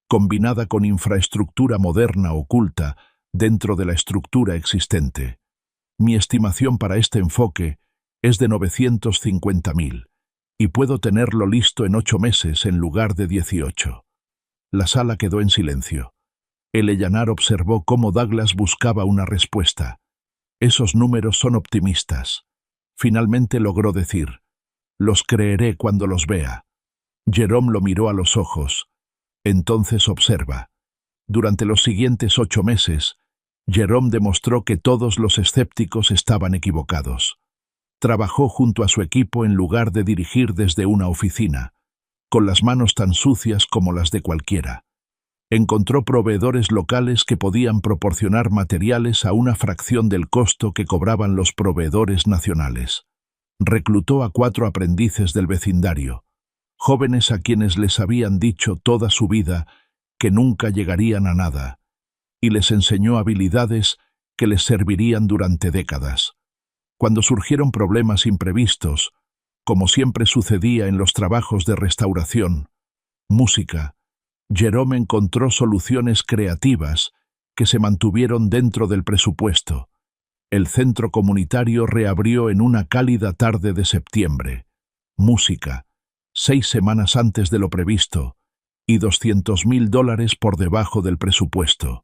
combinada con infraestructura moderna oculta dentro de la estructura existente. Mi estimación para este enfoque es de 950,000 y puedo tenerlo listo en 8 meses en lugar de 18. La sala quedó en silencio. El Elanar observó cómo Douglas buscaba una respuesta. Esos números son optimistas. Finalmente logró decir, los creeré cuando los vea. Jerome lo miró a los ojos. Entonces observa. Durante los siguientes 8 meses, Jerome demostró que todos los escépticos estaban equivocados. Trabajó junto a su equipo en lugar de dirigir desde una oficina, con las manos tan sucias como las de cualquiera. Encontró proveedores locales que podían proporcionar materiales a una fracción del costo que cobraban los proveedores nacionales. Reclutó a 4 aprendices del vecindario, jóvenes a quienes les habían dicho toda su vida que nunca llegarían a nada, y les enseñó habilidades que les servirían durante décadas. Cuando surgieron problemas imprevistos, como siempre sucedía en los trabajos de restauración, música, Jerome encontró soluciones creativas que se mantuvieron dentro del presupuesto. El centro comunitario reabrió en una cálida tarde de septiembre. Música, 6 semanas antes de lo previsto, y $200,000 por debajo del presupuesto.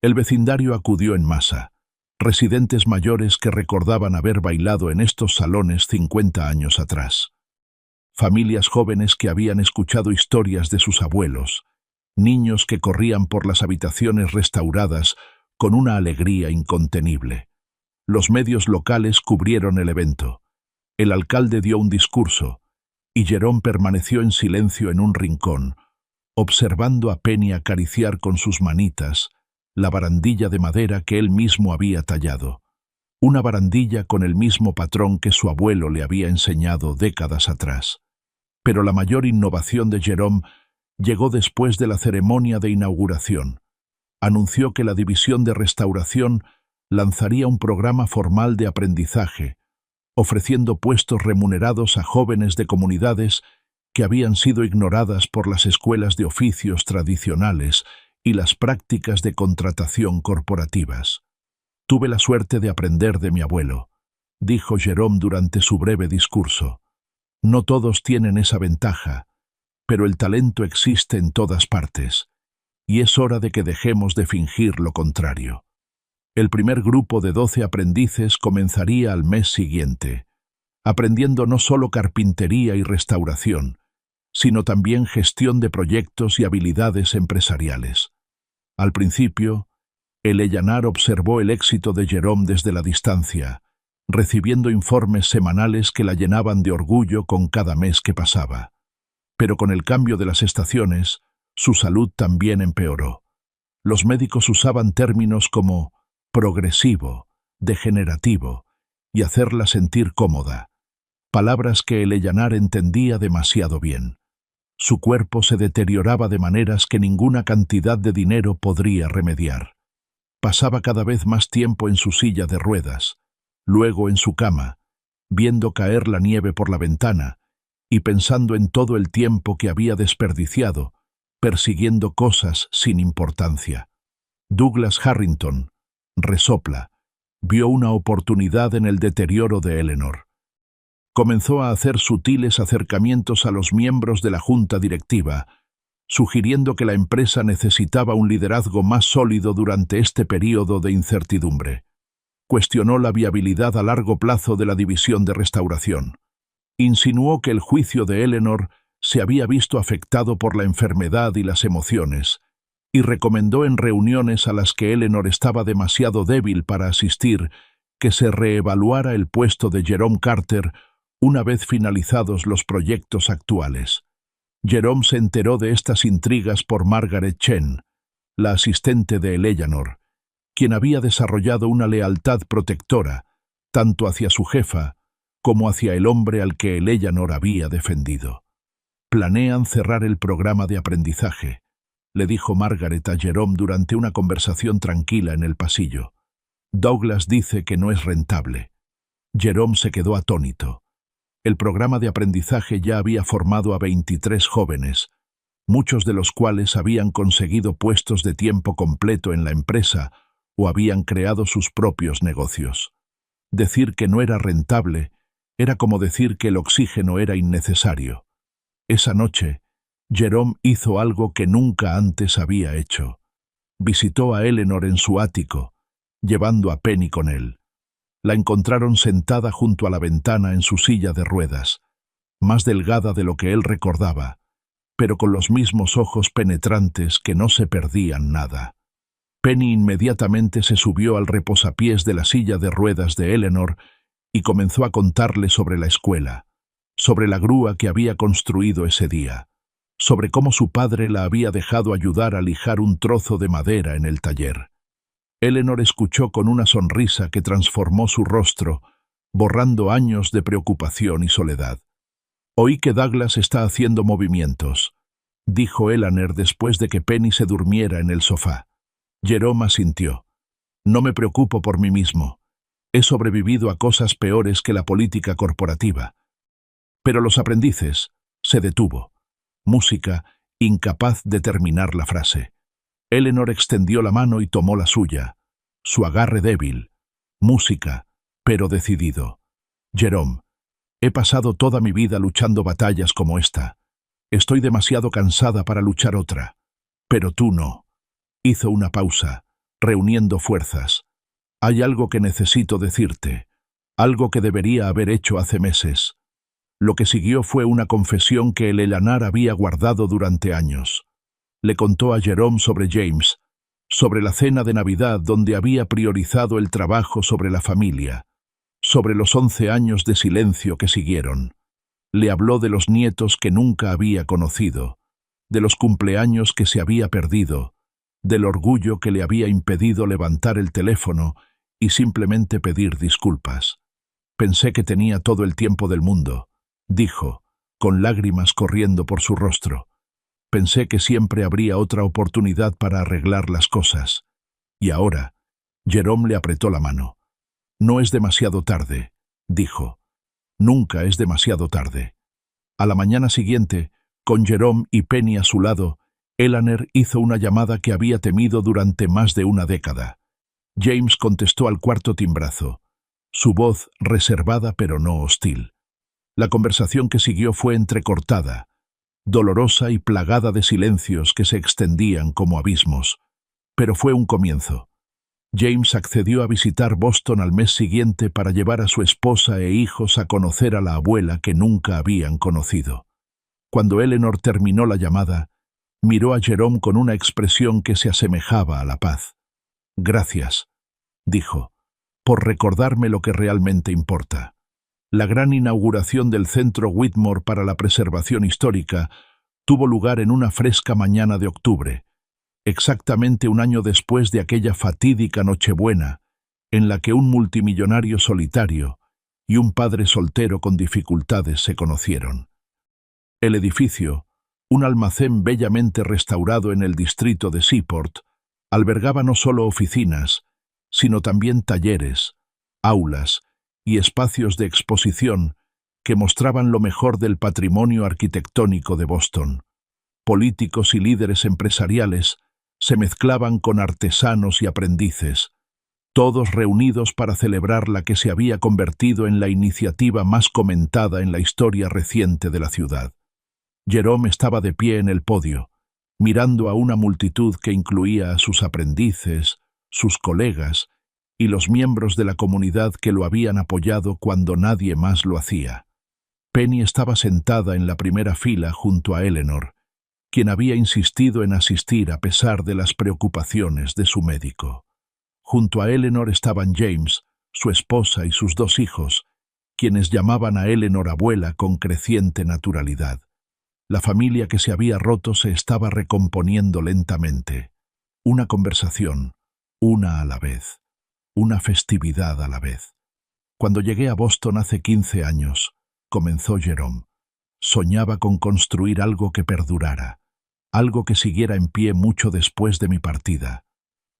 El vecindario acudió en masa. Residentes mayores que recordaban haber bailado en estos salones 50 años atrás. Familias jóvenes que habían escuchado historias de sus abuelos, niños que corrían por las habitaciones restauradas con una alegría incontenible. Los medios locales cubrieron el evento. El alcalde dio un discurso, y Jerome permaneció en silencio en un rincón, observando a Penny acariciar con sus manitas la barandilla de madera que él mismo había tallado. Una barandilla con el mismo patrón que su abuelo le había enseñado décadas atrás. Pero la mayor innovación de Jerome llegó después de la ceremonia de inauguración. Anunció que la División de Restauración lanzaría un programa formal de aprendizaje, ofreciendo puestos remunerados a jóvenes de comunidades que habían sido ignoradas por las escuelas de oficios tradicionales y las prácticas de contratación corporativas. «Tuve la suerte de aprender de mi abuelo», dijo Jerome durante su breve discurso. «No todos tienen esa ventaja, pero el talento existe en todas partes, y es hora de que dejemos de fingir lo contrario». El primer grupo de 12 aprendices comenzaría al mes siguiente, aprendiendo no solo carpintería y restauración, sino también gestión de proyectos y habilidades empresariales. Al principio, Eleyanar observó el éxito de Jerome desde la distancia, recibiendo informes semanales que la llenaban de orgullo con cada mes que pasaba. Pero con el cambio de las estaciones, su salud también empeoró. Los médicos usaban términos como progresivo, degenerativo y hacerla sentir cómoda, palabras que Eleyanar entendía demasiado bien. Su cuerpo se deterioraba de maneras que ninguna cantidad de dinero podría remediar. Pasaba cada vez más tiempo en su silla de ruedas, luego en su cama, viendo caer la nieve por la ventana y pensando en todo el tiempo que había desperdiciado, persiguiendo cosas sin importancia. Douglas Harrington, resopla, vio una oportunidad en el deterioro de Eleanor. Comenzó a hacer sutiles acercamientos a los miembros de la junta directiva, sugiriendo que la empresa necesitaba un liderazgo más sólido durante este período de incertidumbre. Cuestionó la viabilidad a largo plazo de la división de restauración. Insinuó que el juicio de Eleanor se había visto afectado por la enfermedad y las emociones, y recomendó en reuniones a las que Eleanor estaba demasiado débil para asistir que se reevaluara el puesto de Jerome Carter una vez finalizados los proyectos actuales. Jerome se enteró de estas intrigas por Margaret Chen, la asistente de Eleanor, quien había desarrollado una lealtad protectora, tanto hacia su jefa como hacia el hombre al que Eleanor había defendido. «Planean cerrar el programa de aprendizaje», le dijo Margaret a Jerome durante una conversación tranquila en el pasillo. «Douglas dice que no es rentable». Jerome se quedó atónito. El programa de aprendizaje ya había formado a 23 jóvenes, muchos de los cuales habían conseguido puestos de tiempo completo en la empresa o habían creado sus propios negocios. Decir que no era rentable era como decir que el oxígeno era innecesario. Esa noche, Jerome hizo algo que nunca antes había hecho. Visitó a Eleanor en su ático, llevando a Penny con él. La encontraron sentada junto a la ventana en su silla de ruedas, más delgada de lo que él recordaba, pero con los mismos ojos penetrantes que no se perdían nada. Penny inmediatamente se subió al reposapiés de la silla de ruedas de Eleanor y comenzó a contarle sobre la escuela, sobre la grúa que había construido ese día, sobre cómo su padre la había dejado ayudar a lijar un trozo de madera en el taller. Eleanor escuchó con una sonrisa que transformó su rostro, borrando años de preocupación y soledad. «Oí que Douglas está haciendo movimientos», dijo Eleanor después de que Penny se durmiera en el sofá. Jerome asintió. «No me preocupo por mí mismo. He sobrevivido a cosas peores que la política corporativa». Pero los aprendices se detuvo. Música, incapaz de terminar la frase. Eleanor extendió la mano y tomó la suya. Su agarre débil. Música, pero decidido. «Jerome, he pasado toda mi vida luchando batallas como esta. Estoy demasiado cansada para luchar otra. Pero tú no». Hizo una pausa, reuniendo fuerzas. «Hay algo que necesito decirte. Algo que debería haber hecho hace meses». Lo que siguió fue una confesión que Eleyanar había guardado durante años. Le contó a Jerome sobre James, sobre la cena de Navidad donde había priorizado el trabajo sobre la familia, sobre los 11 años de silencio que siguieron. Le habló de los nietos que nunca había conocido, de los cumpleaños que se había perdido, del orgullo que le había impedido levantar el teléfono y simplemente pedir disculpas. Pensé que tenía todo el tiempo del mundo, dijo, con lágrimas corriendo por su rostro. Pensé que siempre habría otra oportunidad para arreglar las cosas. Y ahora, Jerome le apretó la mano. No es demasiado tarde, dijo. Nunca es demasiado tarde. A la mañana siguiente, con Jerome y Penny a su lado, Eleanor hizo una llamada que había temido durante más de una década. James contestó al cuarto timbrazo, su voz reservada pero no hostil. La conversación que siguió fue entrecortada, dolorosa y plagada de silencios que se extendían como abismos, pero fue un comienzo. James accedió a visitar Boston al mes siguiente para llevar a su esposa e hijos a conocer a la abuela que nunca habían conocido. Cuando Eleanor terminó la llamada, miró a Jerome con una expresión que se asemejaba a la paz. «Gracias», dijo, «por recordarme lo que realmente importa». La gran inauguración del Centro Whitmore para la Preservación Histórica tuvo lugar en una fresca mañana de octubre, exactamente un año después de aquella fatídica Nochebuena, en la que un multimillonario solitario y un padre soltero con dificultades se conocieron. El edificio, un almacén bellamente restaurado en el distrito de Seaport, albergaba no solo oficinas, sino también talleres, aulas y espacios de exposición que mostraban lo mejor del patrimonio arquitectónico de Boston. Políticos y líderes empresariales se mezclaban con artesanos y aprendices, todos reunidos para celebrar la que se había convertido en la iniciativa más comentada en la historia reciente de la ciudad. Jerome estaba de pie en el podio, mirando a una multitud que incluía a sus aprendices, sus colegas y los miembros de la comunidad que lo habían apoyado cuando nadie más lo hacía. Penny estaba sentada en la primera fila junto a Eleanor, quien había insistido en asistir a pesar de las preocupaciones de su médico. Junto a Eleanor estaban James, su esposa y sus 2 hijos, quienes llamaban a Eleanor abuela con creciente naturalidad. La familia que se había roto se estaba recomponiendo lentamente. Una conversación, una a la vez. Una festividad a la vez. Cuando llegué a Boston hace 15 años, comenzó Jerome, soñaba con construir algo que perdurara, algo que siguiera en pie mucho después de mi partida.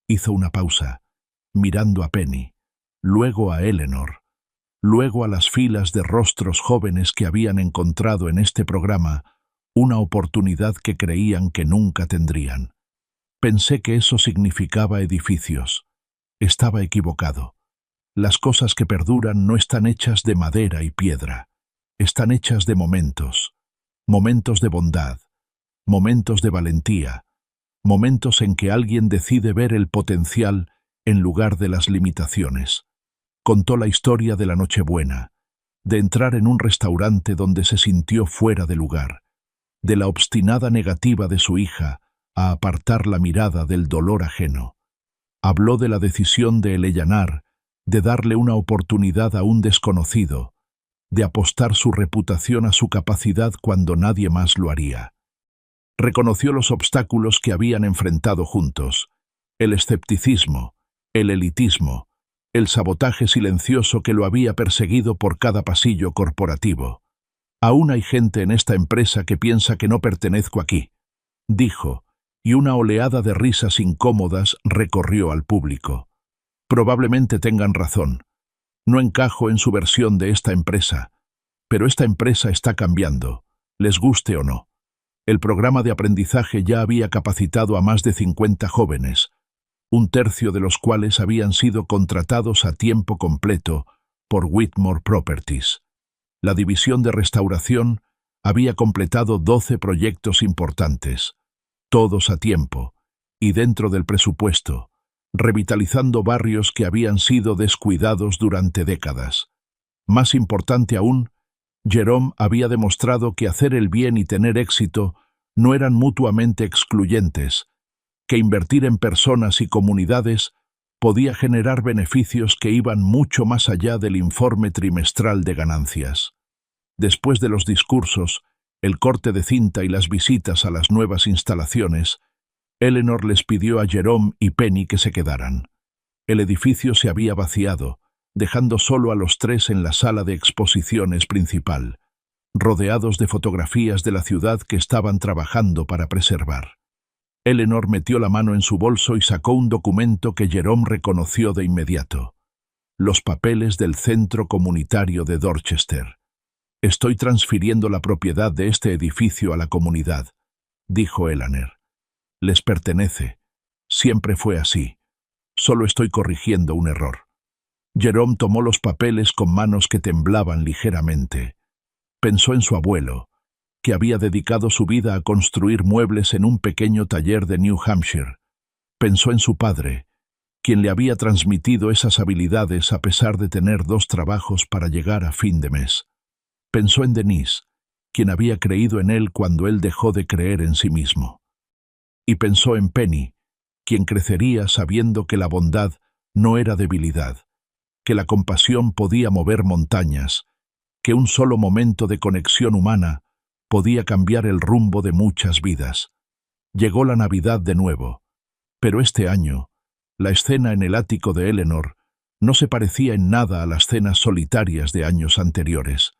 Hizo una pausa, mirando a Penny, luego a Eleanor, luego a las filas de rostros jóvenes que habían encontrado en este programa una oportunidad que creían que nunca tendrían. Pensé que eso significaba edificios. Estaba equivocado. Las cosas que perduran no están hechas de madera y piedra. Están hechas de momentos. Momentos de bondad. Momentos de valentía. Momentos en que alguien decide ver el potencial en lugar de las limitaciones. Contó la historia de la Nochebuena, de entrar en un restaurante donde se sintió fuera de lugar, de la obstinada negativa de su hija a apartar la mirada del dolor ajeno. Habló de la decisión de Eleanor de darle una oportunidad a un desconocido, de apostar su reputación a su capacidad cuando nadie más lo haría. Reconoció los obstáculos que habían enfrentado juntos, el escepticismo, el elitismo, el sabotaje silencioso que lo había perseguido por cada pasillo corporativo. «Aún hay gente en esta empresa que piensa que no pertenezco aquí», dijo, y una oleada de risas incómodas recorrió al público. «Probablemente tengan razón. No encajo en su versión de esta empresa, pero esta empresa está cambiando, les guste o no». El programa de aprendizaje ya había capacitado a más de 50 jóvenes, un tercio de los cuales habían sido contratados a tiempo completo por Whitmore Properties. La división de restauración había completado 12 proyectos importantes, todos a tiempo y dentro del presupuesto, revitalizando barrios que habían sido descuidados durante décadas. Más importante aún, Jerome había demostrado que hacer el bien y tener éxito no eran mutuamente excluyentes, que invertir en personas y comunidades podía generar beneficios que iban mucho más allá del informe trimestral de ganancias. Después de los discursos, el corte de cinta y las visitas a las nuevas instalaciones, Eleanor les pidió a Jerome y Penny que se quedaran. El edificio se había vaciado, dejando solo a los tres en la sala de exposiciones principal, rodeados de fotografías de la ciudad que estaban trabajando para preservar. Eleanor metió la mano en su bolso y sacó un documento que Jerome reconoció de inmediato. Los papeles del Centro Comunitario de Dorchester. «Estoy transfiriendo la propiedad de este edificio a la comunidad», dijo Eleanor. «Les pertenece. Siempre fue así. Solo estoy corrigiendo un error». Jerome tomó los papeles con manos que temblaban ligeramente. Pensó en su abuelo, que había dedicado su vida a construir muebles en un pequeño taller de New Hampshire. Pensó en su padre, quien le había transmitido esas habilidades a pesar de tener 2 trabajos para llegar a fin de mes. Pensó en Denise, quien había creído en él cuando él dejó de creer en sí mismo. Y pensó en Penny, quien crecería sabiendo que la bondad no era debilidad, que la compasión podía mover montañas, que un solo momento de conexión humana podía cambiar el rumbo de muchas vidas. Llegó la Navidad de nuevo, pero este año, la escena en el ático de Eleanor no se parecía en nada a las cenas solitarias de años anteriores.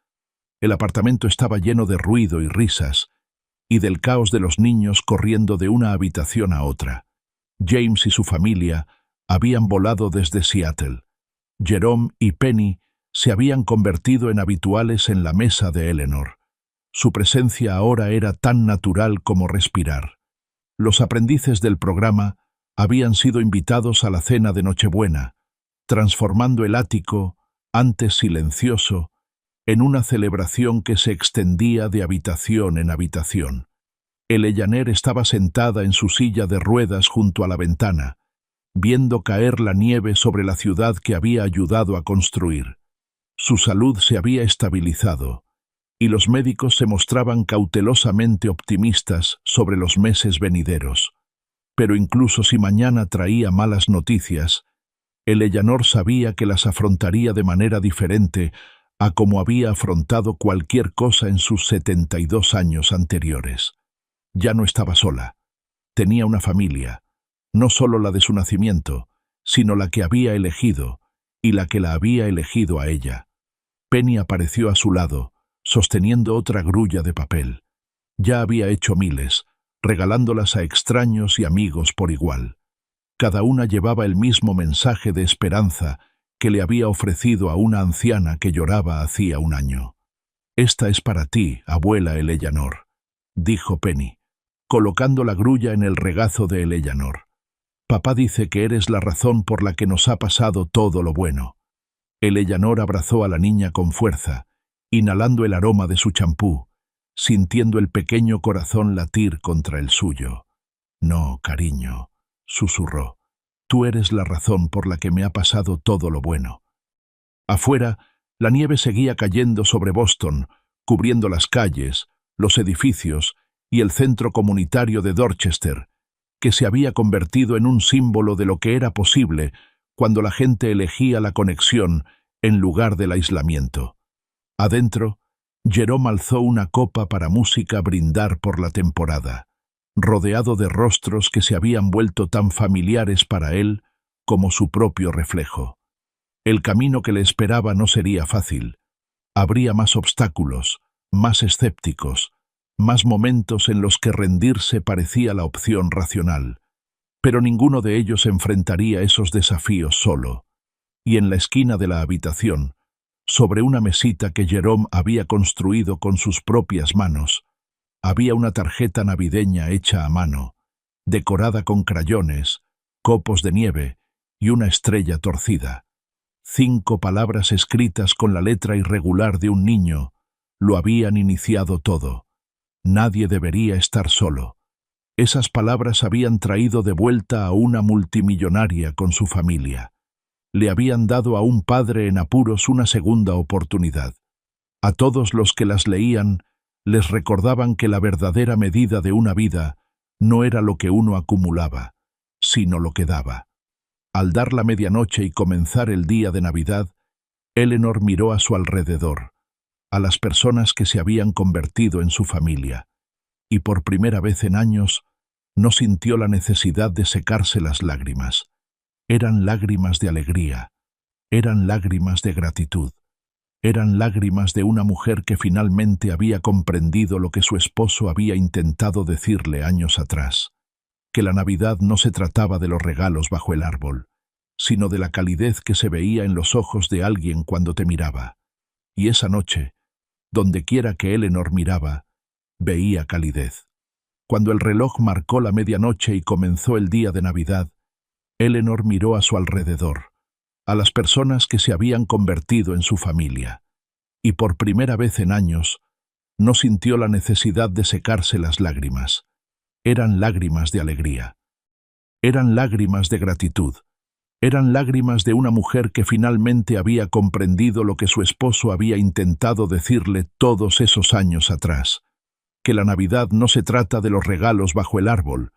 El apartamento estaba lleno de ruido y risas, y del caos de los niños corriendo de una habitación a otra. James y su familia habían volado desde Seattle. Jerome y Penny se habían convertido en habituales en la mesa de Eleanor. Su presencia ahora era tan natural como respirar. Los aprendices del programa habían sido invitados a la cena de Nochebuena, transformando el ático, antes silencioso, en una celebración que se extendía de habitación en habitación. Eleanor estaba sentada en su silla de ruedas junto a la ventana, viendo caer la nieve sobre la ciudad que había ayudado a construir. Su salud se había estabilizado, y los médicos se mostraban cautelosamente optimistas sobre los meses venideros. Pero incluso si mañana traía malas noticias, Eleanor sabía que las afrontaría de manera diferente a como había afrontado cualquier cosa en sus 72 años anteriores. Ya no estaba sola. Tenía una familia, no solo la de su nacimiento, sino la que había elegido, y la que la había elegido a ella. Penny apareció a su lado, sosteniendo otra grulla de papel. Ya había hecho miles, regalándolas a extraños y amigos por igual. Cada una llevaba el mismo mensaje de esperanza que le había ofrecido a una anciana que lloraba hacía un año. «Esta es para ti, abuela Eleanor», dijo Penny, colocando la grulla en el regazo de Eleanor. «Papá dice que eres la razón por la que nos ha pasado todo lo bueno». Eleanor abrazó a la niña con fuerza, inhalando el aroma de su champú, sintiendo el pequeño corazón latir contra el suyo. «No, cariño», susurró. «Tú eres la razón por la que me ha pasado todo lo bueno». Afuera, la nieve seguía cayendo sobre Boston, cubriendo las calles, los edificios y el centro comunitario de Dorchester, que se había convertido en un símbolo de lo que era posible cuando la gente elegía la conexión en lugar del aislamiento. Adentro, Jerome alzó una copa para música brindar por la temporada, rodeado de rostros que se habían vuelto tan familiares para él como su propio reflejo. El camino que le esperaba no sería fácil. Habría más obstáculos, más escépticos, más momentos en los que rendirse parecía la opción racional. Pero ninguno de ellos enfrentaría esos desafíos solo. Y en la esquina de la habitación, sobre una mesita que Jerome había construido con sus propias manos, había una tarjeta navideña hecha a mano, decorada con crayones, copos de nieve y una estrella torcida. 5 palabras escritas con la letra irregular de un niño lo habían iniciado todo. Nadie debería estar solo. Esas palabras habían traído de vuelta a una multimillonaria con su familia. Le habían dado a un padre en apuros una segunda oportunidad. A todos los que las leían, Les recordaban que la verdadera medida de una vida no era lo que uno acumulaba, sino lo que daba. Al dar la medianoche y comenzar el día de Navidad, Eleanor miró a su alrededor, a las personas que se habían convertido en su familia, y por primera vez en años no sintió la necesidad de secarse las lágrimas. Eran lágrimas de alegría, eran lágrimas de gratitud, eran lágrimas de una mujer que finalmente había comprendido lo que su esposo había intentado decirle años atrás, que la Navidad no se trataba de los regalos bajo el árbol, sino de la calidez que se veía en los ojos de alguien cuando te miraba. Y esa noche, dondequiera que Eleanor miraba, veía calidez. Cuando el reloj marcó la medianoche y comenzó el día de Navidad, Eleanor miró a su alrededor, a las personas que se habían convertido en su familia, y por primera vez en años no sintió la necesidad de secarse las lágrimas. Eran lágrimas de alegría, eran lágrimas de gratitud, eran lágrimas de una mujer que finalmente había comprendido lo que su esposo había intentado decirle todos esos años atrás, que la Navidad no se trata de los regalos bajo el árbol,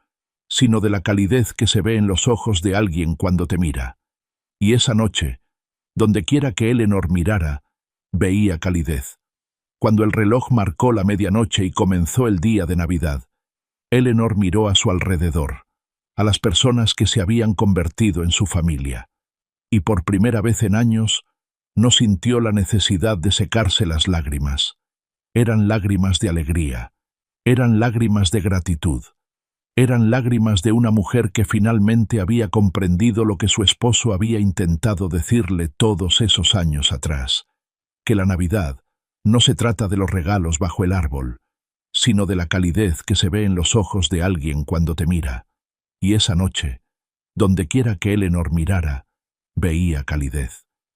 sino de la calidez que se ve en los ojos de alguien cuando te mira. Y esa noche, dondequiera que Eleanor mirara, veía calidez. Cuando el reloj marcó la medianoche y comenzó el día de Navidad, Eleanor miró a su alrededor, a las personas que se habían convertido en su familia, y por primera vez en años no sintió la necesidad de secarse las lágrimas. Eran lágrimas de alegría, eran lágrimas de gratitud, eran lágrimas de una mujer que finalmente había comprendido lo que su esposo había intentado decirle todos esos años atrás, que la Navidad no se trata de los regalos bajo el árbol, sino de la calidez que se ve en los ojos de alguien cuando te mira. Y esa noche, dondequiera que Eleanor mirara, veía calidez.